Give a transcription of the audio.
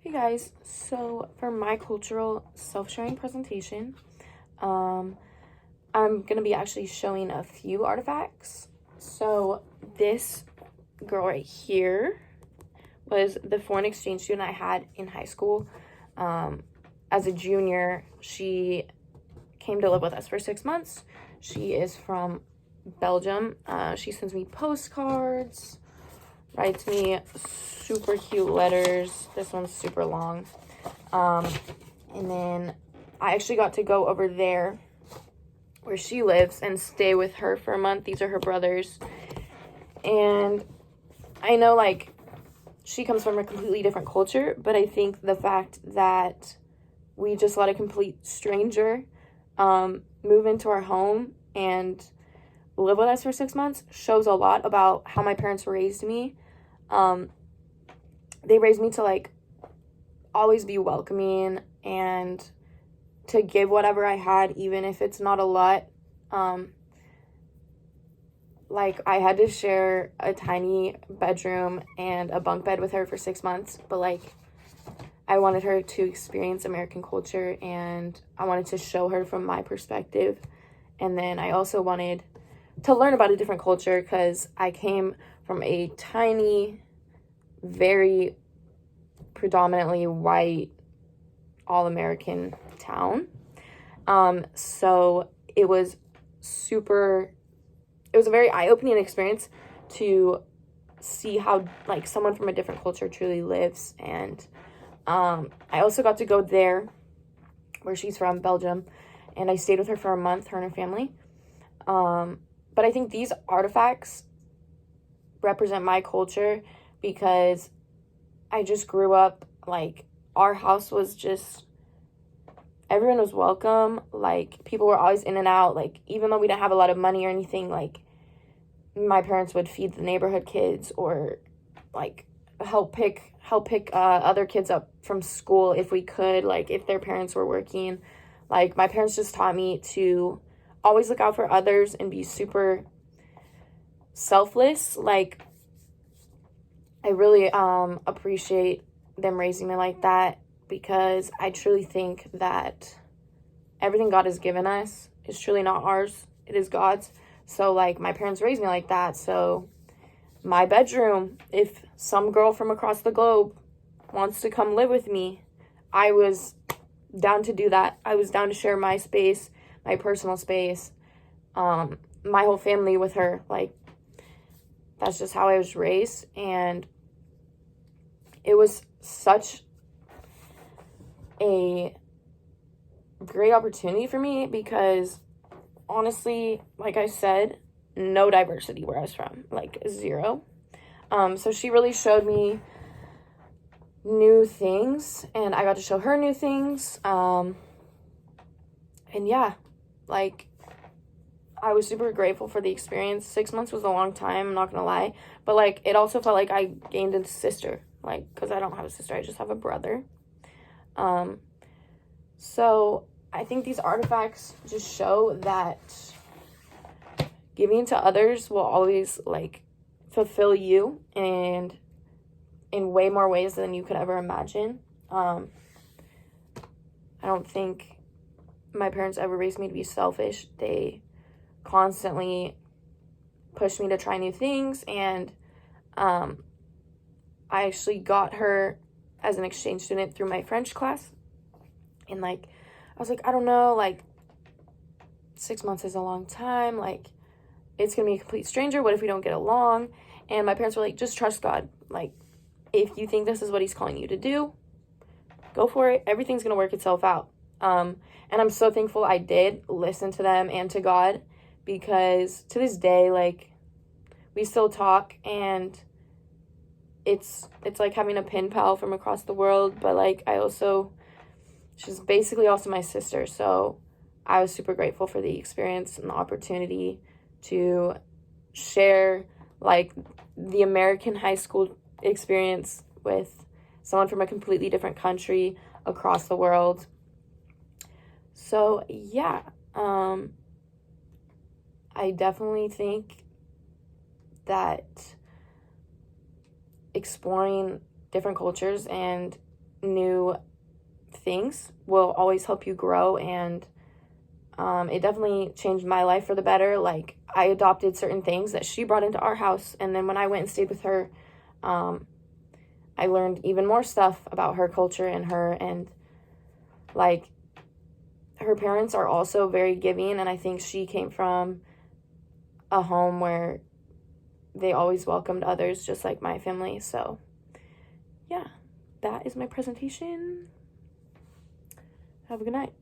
Hey guys, so for my cultural self-sharing presentation, um, I'm gonna be actually showing a few artifacts. So this girl right here was the foreign exchange student I had in high school. As a junior, she came to live with us for 6 months. She is from Belgium. She sends me postcards, writes me super cute letters. This one's super long. And then I actually got to go over there where she lives and stay with her for a month. These are her brothers. And I know, like, she comes from a completely different culture, but I think the fact that we just let a complete stranger move into our home and live with us for 6 months shows a lot about how my parents raised me. They raised me to, like, always be welcoming and to give whatever I had, even if it's not a lot. Like, I had to share a tiny bedroom and a bunk bed with her for 6 months, but, like, I wanted her to experience American culture, and I wanted to show her from my perspective. And then I also wanted to learn about a different culture because I came from a tiny, very predominantly white, all-American town. So it was a very eye-opening experience to see how, like, someone from a different culture truly lives. And I also got to go there where she's from, Belgium, and I stayed with her for a month, her and her family. But I think these artifacts represent my culture because I just grew up, like, our house was just, everyone was welcome. Like, people were always in and out. Like, even though we didn't have a lot of money or anything, like, my parents would feed the neighborhood kids or, like, help pick other kids up from school if we could, like, if their parents were working. Like, my parents just taught me to always look out for others and be super selfless. Like, I really appreciate them raising me like that because I truly think that everything God has given us is truly not ours. It is God's. So, like, my parents raised me like that. So my bedroom, if some girl from across the globe wants to come live with me, I was down to do that. I was down to share my space, my personal space, my whole family with her. Like, that's just how I was raised. And it was such a great opportunity for me because, honestly, like I said, no diversity where I was from, like, zero. So she really showed me new things, and I got to show her new things. And yeah, like, I was super grateful for the experience. 6 months was a long time, I'm not gonna lie, but, like, it also felt like I gained a sister, like, because I don't have a sister, I just have a brother. So I think these artifacts just show that giving to others will always, like, fulfill you and in way more ways than you could ever imagine. I don't think my parents ever raised me to be selfish. They constantly pushed me to try new things, and I actually got her as an exchange student through my French class. And, like, I was like, I don't know, like, 6 months is a long time, like, it's gonna be a complete stranger, what if we don't get along? And my parents were like, just trust God. Like, if you think this is what he's calling you to do, go for it. Everything's gonna work itself out. And I'm so thankful I did listen to them and to God, because to this day, like, we still talk, and it's like having a pen pal from across the world. But, like, she's basically also my sister. So I was super grateful for the experience and the opportunity to share, like, the American high school experience with someone from a completely different country across the world. So yeah, I definitely think that exploring different cultures and new things will always help you grow, and it definitely changed my life for the better. Like, I adopted certain things that she brought into our house, and then when I went and stayed with her, I learned even more stuff about her culture and her, and like, her parents are also very giving, and I think she came from a home where they always welcomed others, just like my family. So yeah, that is my presentation. Have a good night.